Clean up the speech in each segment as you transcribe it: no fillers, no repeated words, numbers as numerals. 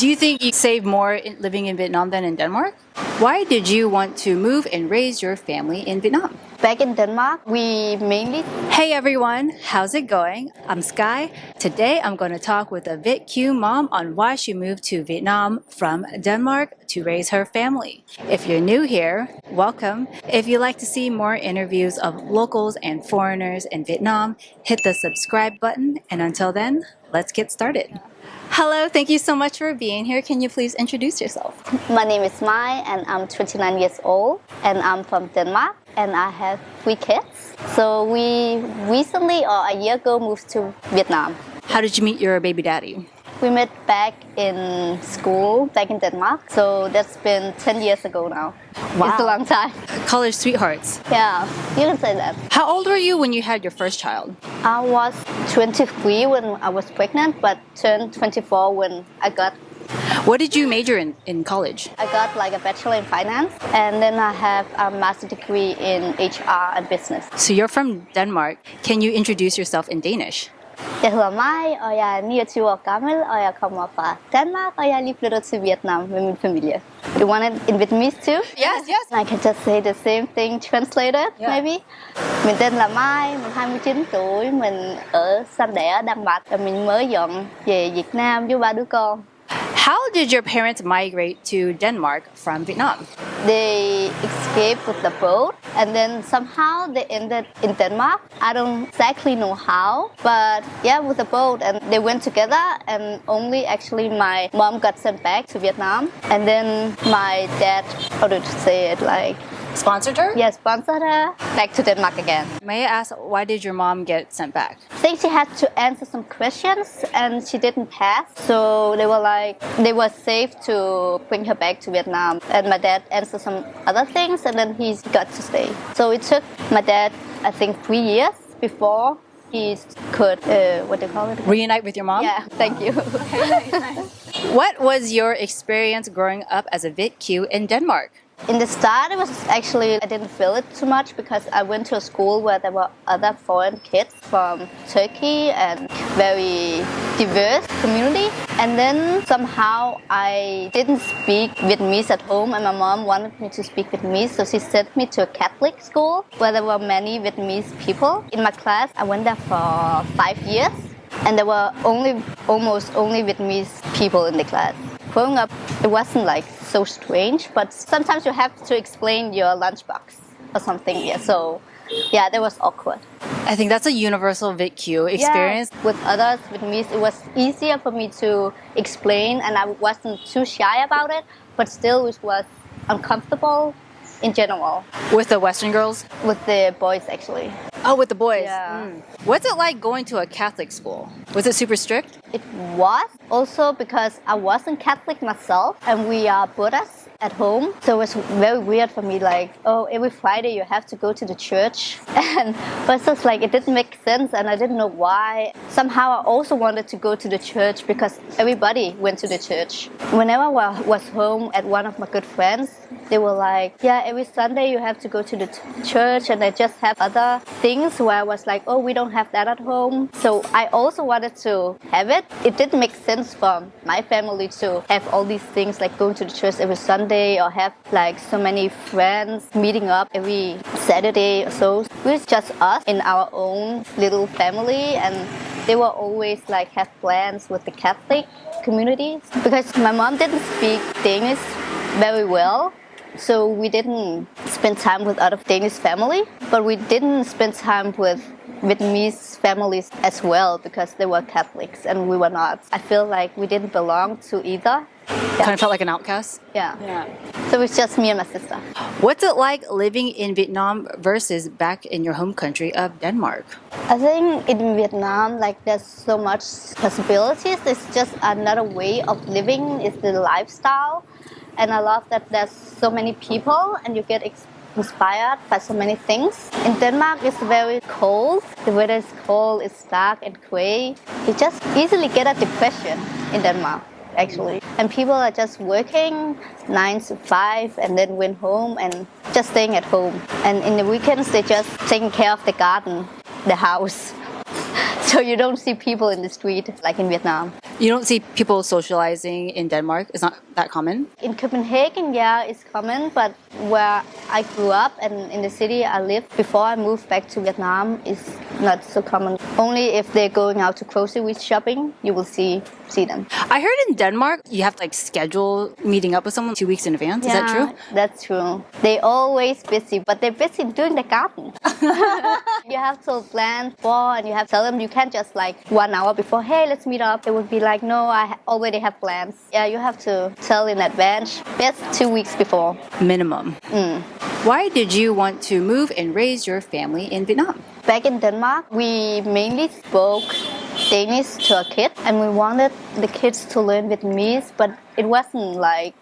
Do you think you save more living in Vietnam than in Denmark? Why did you want to move and raise your family in Vietnam? Back in Denmark, we mainly... Hey everyone, how's it going? I'm Skye. Today I'm going to talk with a Viet Kieu mom on why she moved to Vietnam from Denmark to raise her family. If you're new here, welcome. If you'd like to see more interviews of locals and foreigners in Vietnam, hit the subscribe button. And until then, let's get started. Hello, thank you so much for being here. Can you please introduce yourself? My name is Mai and I'm 29 years old and I'm from Denmark and I have 3 kids. So we recently, or a year ago, moved to Vietnam. How did you meet your baby daddy? We met back in school, back in Denmark. So that's been 10 years ago now. Wow. It's a long time. College sweethearts. Yeah, you can say that. How old were you when you had your first child? I was 23 when I was pregnant, but turned 24 when I got... What did you major in college? I got like a bachelor in finance, and then I have a master degree in HR and business. So you're from Denmark. Can you introduce yourself in Danish? Jeg hedder Mai, og jeg er 29 år gammel, og jeg kommer fra Danmark, og jeg er lige flyttet til Vietnam med min familie. You want it in Vietnamese too? Yes, yes. I can just say the same thing translated, maybe. Mình tên là Mai, mình 29 tuổi, mình ở Sanh Đẻ ở Đan Mạch, và mình mới dọn về Việt Nam với 3 đứa con. How did your parents migrate to Denmark from Vietnam? They escaped with the boat and then somehow they ended in Denmark. I don't exactly know how, but yeah, with the boat, and they went together, and only actually my mom got sent back to Vietnam, and then my dad, how did you say it, like... Sponsored her? Yeah, sponsored her back to Denmark again. May I ask, why did your mom get sent back? I think she had to answer some questions and she didn't pass. So they were safe to bring her back to Vietnam. And my dad answered some other things and then he got to stay. So it took my dad, I think, 3 years before he could, what do you call it? Reunite with your mom? Yeah, thank you. What was your experience growing up as a Viet Kieu in Denmark? In the start, it was actually, I didn't feel it too much because I went to a school where there were other foreign kids from Turkey and very diverse community. And then somehow I didn't speak Vietnamese at home and my mom wanted me to speak Vietnamese. So she sent me to a Catholic school where there were many Vietnamese people. In my class, I went there for 5 years and there were almost only Vietnamese people in the class. Growing up, it wasn't like so strange, but sometimes you have to explain your lunchbox or something. Yeah, so yeah, that was awkward. I think that's a universal Viet Kieu experience. Yeah, with others, Vietnamese, it was easier for me to explain and I wasn't too shy about it, but still it was uncomfortable in general. With the Western girls? With the boys, actually. Oh, with the boys. Yeah. What's it like going to a Catholic school? Was it super strict? It was, also because I wasn't Catholic myself and we are Buddhists at home. So it was very weird for me, like, oh, every Friday you have to go to the church. And but it's like, it didn't make sense and I didn't know why. Somehow I also wanted to go to the church because everybody went to the church. Whenever I was home at one of my good friends, they were like, yeah, every Sunday you have to go to the church, and they just have other things where I was like, oh, we don't have that at home. So I also wanted to have it. It didn't make sense for my family to have all these things like going to the church every Sunday or have like so many friends meeting up every Saturday or so. It was just us in our own little family, and they were always like have plans with the Catholic community because my mom didn't speak Danish very well. So we didn't spend time with other Danish family, but we didn't spend time with Vietnamese families as well because they were Catholics and we were not. I feel like we didn't belong to either. Kind of felt like an outcast? Yeah. So it's just me and my sister. What's it like living in Vietnam versus back in your home country of Denmark? I think in Vietnam, like there's so much possibilities. It's just another way of living. It's the lifestyle. And I love that there's so many people and you get inspired by so many things. In Denmark, it's very cold. The weather is cold, it's dark and gray. You just easily get a depression in Denmark, actually. And people are just working 9 to 5 and then went home and just staying at home. And in the weekends, they're just taking care of the garden, the house. So you don't see people in the street like in Vietnam. You don't see people socializing in Denmark? It's not that common? In Copenhagen, yeah, it's common, but where I grew up and in the city I lived before I moved back to Vietnam is not so common. Only if they're going out to grocery shopping, you will see them. I heard in Denmark you have to schedule meeting up with someone 2 weeks in advance. Is that true? That's true. They're always busy, but they're busy doing the garden. You have to plan for, and you have to tell them you can't just 1 hour before, hey, let's meet up. They would be like, no, I already have plans. Yeah, you have to tell in advance, best 2 weeks before. Minimum. Why did you want to move and raise your family in Vietnam? Back in Denmark, we mainly spoke Danish to our kids, and we wanted the kids to learn Vietnamese, but it wasn't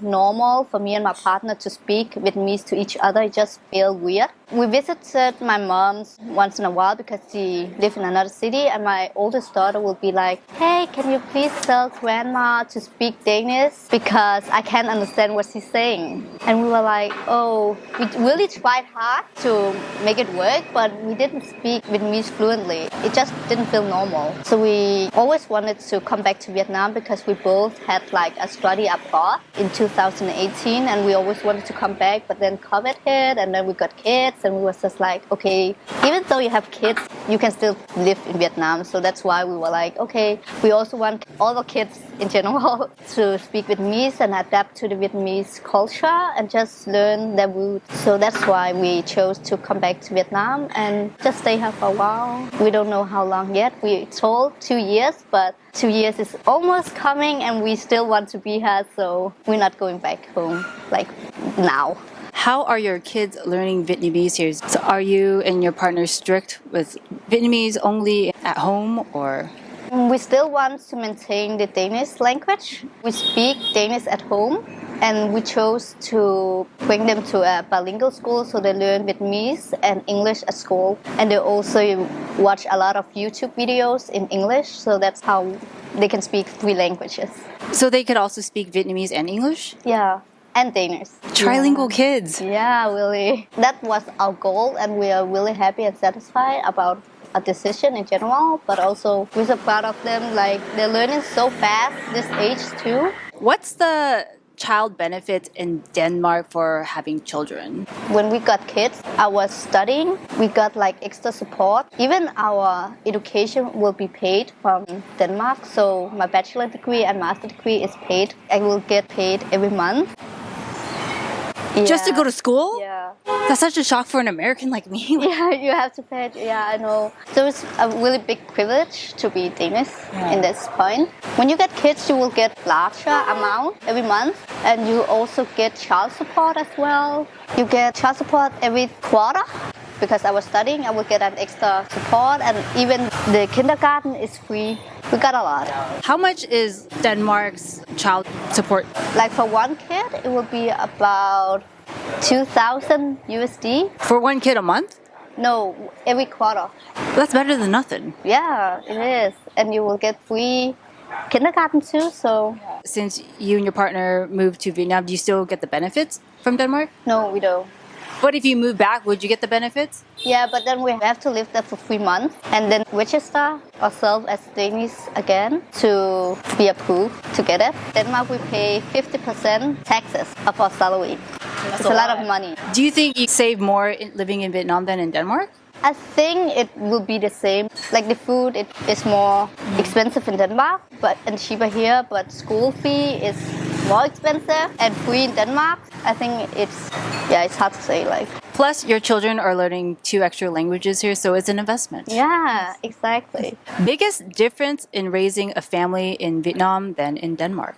normal for me and my partner to speak Vietnamese to each other. It just felt weird. We visited my mom's once in a while because she lived in another city, and my oldest daughter would be like, hey, can you please tell grandma to speak Danish because I can't understand what she's saying. And we were like, oh, we really tried hard to make it work, but we didn't speak Vietnamese fluently. It just didn't feel normal. So we always wanted to come back to Vietnam because we both had a study abroad in 2018, and we always wanted to come back, but then COVID hit, and then we got kids, and we were just okay, even though you have kids, you can still live in Vietnam. So that's why we were like, okay, we also want all the kids in general to speak Vietnamese and adapt to the Vietnamese culture and just learn their roots. So that's why we chose to come back to Vietnam and just stay here for a while. We don't know how long yet. We told 2 years, but 2 years is almost coming and we still want to be here, so we're not going back home now. How are your kids learning Vietnamese here? So are you and your partner strict with Vietnamese only at home, or? We still want to maintain the Danish language. We speak Danish at home, and we chose to bring them to a bilingual school so they learn Vietnamese and English at school. And they also watch a lot of YouTube videos in English, so that's how they can speak 3 languages. So they could also speak Vietnamese and English? Yeah, and Danish. Trilingual kids. Yeah, really. That was our goal, and we are really happy and satisfied about a decision in general, but also we're so proud of them. They're learning so fast this age too. What's the child benefit in Denmark for having children? When we got kids, I was studying. We got extra support. Even our education will be paid from Denmark. So my bachelor degree and master degree is paid. I will get paid every month. Just to go to school? Yeah. That's such a shock for an American like me. Yeah, you have to pay. Yeah, I know. So it's a really big privilege to be Danish in this point. When you get kids, you will get larger amount every month, and you also get child support as well. You get child support every quarter. Because I was studying, I will get an extra support, and even the kindergarten is free. We got a lot. How much is Denmark's child support? For one kid, it will be about 2,000 USD. For one kid a month? No, every quarter. That's better than nothing. Yeah, it is. And you will get free kindergarten too, so... Since you and your partner moved to Vietnam, do you still get the benefits from Denmark? No, we don't. But if you move back, would you get the benefits? Yeah, but then we have to live there for 3 months and then register ourselves as Danish again to be approved to get it. Denmark, we pay 50% taxes of our salary. It's a lot of money. Do you think you save more living in Vietnam than in Denmark? I think it will be the same. The food, it is more expensive in Denmark and cheaper here, but school fee is more expensive and free in Denmark. I think it's hard to say. Plus, your children are learning 2 extra languages here, so it's an investment. Yeah, exactly. Biggest difference in raising a family in Vietnam than in Denmark?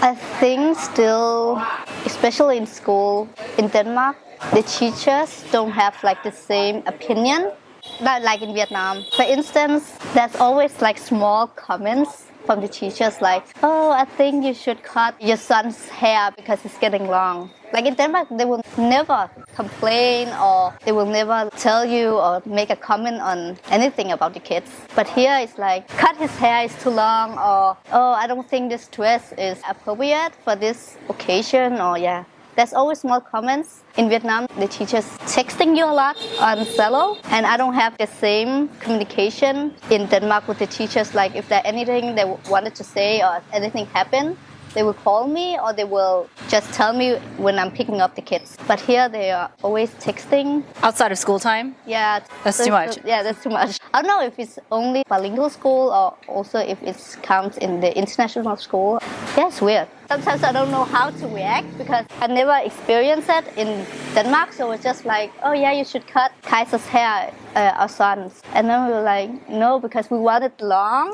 I think still, especially in school in Denmark, the teachers don't have the same opinion like in Vietnam. For instance, there's always small comments from the teachers oh, I think you should cut your son's hair because it's getting long. In Denmark, they will never complain or they will never tell you or make a comment on anything about the kids. But here it's cut his hair, is too long, or oh, I don't think this dress is appropriate for this occasion, or There's always small comments. In Vietnam, the teachers texting you a lot on cello, and I don't have the same communication in Denmark with the teachers. Like if there's anything they wanted to say or anything happened, they will call me or they will just tell me when I'm picking up the kids. But here they are always texting. Outside of school time? Yeah. That's too much. Yeah, that's too much. I don't know if it's only bilingual school or also if it counts in the international school. Yeah, it's weird. Sometimes I don't know how to react because I never experienced it in Denmark. So it's just like, oh yeah, you should cut Kaiser's hair, our sons. And then we were like, no, because we want it long.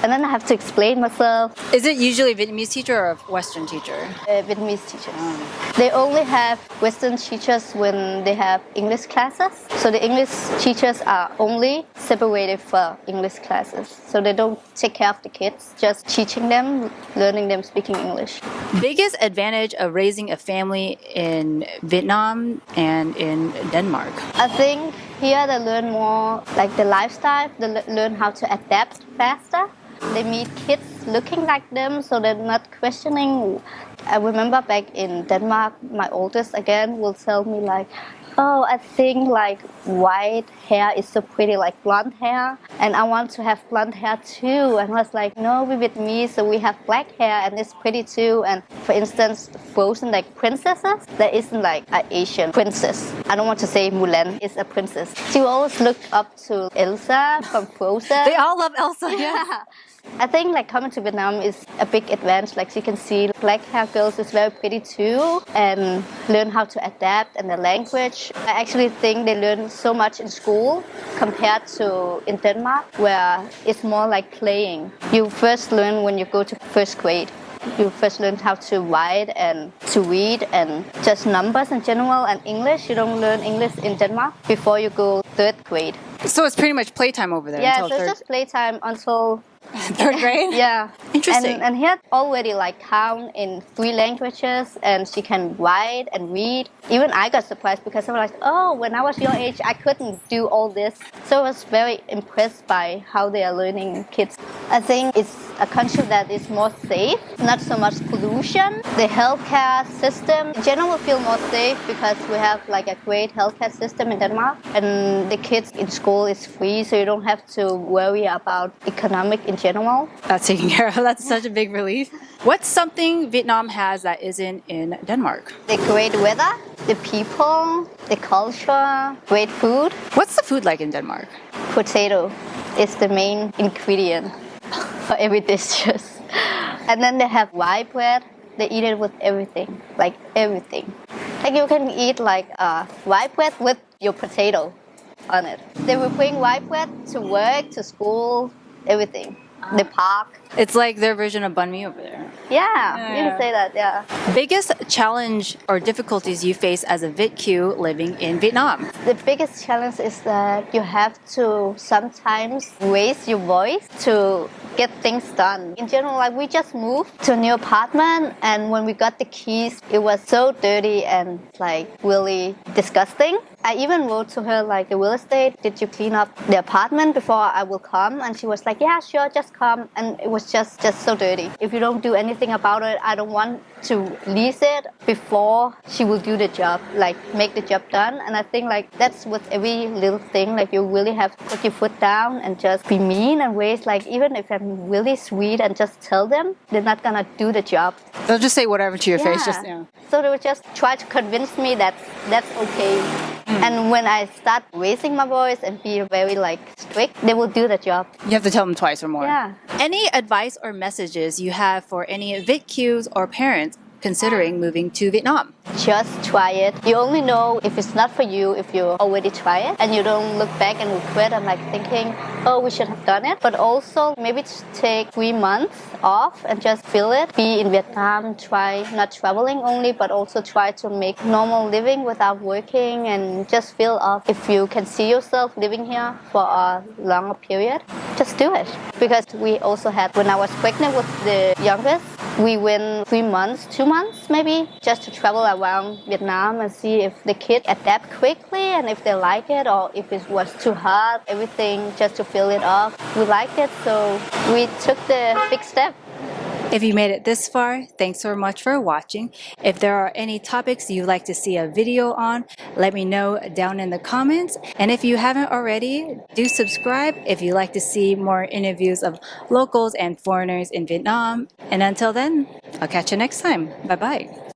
And then I have to explain myself. Is it usually a Vietnamese teacher or a Western teacher? Vietnamese teachers. They only have Western teachers when they have English classes. So the English teachers are only separated for English classes. So they don't take care of the kids, just teaching them, learning them speaking English. Biggest advantage of raising a family in Vietnam and in Denmark? I think here they learn more like the lifestyle, they learn how to adapt faster. They meet kids looking like them, so they're not questioning. I remember back in Denmark, my oldest again will tell me like, oh, I think like white hair is so pretty, like blonde hair, and I want to have blonde hair too. And I was like, no, we're Vietnamese, so we have black hair and it's pretty too. And for instance, Frozen, like princesses, there isn't like an Asian princess. I don't want to say Mulan is a princess. She always looked up to Elsa from Frozen. They all love Elsa, yeah. I think like coming to Vietnam is a big advantage. Like you can see black hair girls is very pretty too and learn how to adapt and the language. I actually think they learn so much in school compared to in Denmark where it's more like playing. You first learn when you go to first grade. You first learn how to write and to read and just numbers in general and English. You don't learn English in Denmark before you go third grade. So it's pretty much playtime over there. Yeah, until so it's just playtime until third grade? Yeah. Interesting. And here already like count in 3 languages and she can write and read. Even I got surprised because I was like, oh, when I was your age, I couldn't do all this. So I was very impressed by how they are learning kids. I think it's a country that is more safe, not so much pollution. The healthcare system in general will feel more safe because we have like a great healthcare system in Denmark. And the kids in school is free, so you don't have to worry about economic in general. That's taken care of. That's such a big relief. What's something Vietnam has that isn't in Denmark? The great weather, the people, the culture, great food. What's the food like in Denmark? Potato is the main ingredient for every dish. And then they have white bread. They eat it with everything, like everything. Like you can eat like white bread with your potato on it. They will bring white bread to work, to school, everything. The park. It's like their version of banh mi over there. Yeah, you can say that, yeah. Biggest challenge or difficulties you face as a Viet Kieu living in Vietnam? The biggest challenge is that you have to sometimes raise your voice to get things done. In general, like we just moved to a new apartment and when we got the keys, it was so dirty and like really disgusting. I even wrote to her like the real estate, did you clean up the apartment before I will come? And she was like, yeah, sure, just come. And it was just so dirty. If you don't do anything about it, I don't want to lease it before she will do the job, like make the job done. And I think like that's with every little thing, like you really have to put your foot down and just be mean and raise, like even if I'm really sweet and just tell them, they're not gonna do the job. They'll just say whatever to your face. So they would just try to convince me that that's okay. And when I start raising my voice and be very like strict, they will do the job. You have to tell them twice or more. Yeah. Any advice or messages you have for any Viet Kius or parents considering moving to Vietnam? Just try it. You only know if it's not for you if you already try it and you don't look back and regret and like thinking, oh, we should have done it. But also maybe take 3 months off and just feel it. Be in Vietnam, try not traveling only, but also try to make normal living without working and just feel off. If you can see yourself living here for a longer period, just do it. Because we also had, when I was pregnant with the youngest, we went 3 months, 2 months maybe, just to travel around Vietnam and see if the kids adapt quickly and if they like it or if it was too hard, everything just to feel it off. We liked it, so we took the big step. If you made it this far, thanks so much for watching. If there are any topics you'd like to see a video on, let me know down in the comments. And if you haven't already, do subscribe if you'd like to see more interviews of locals and foreigners in Vietnam. And until then, I'll catch you next time. Bye-bye.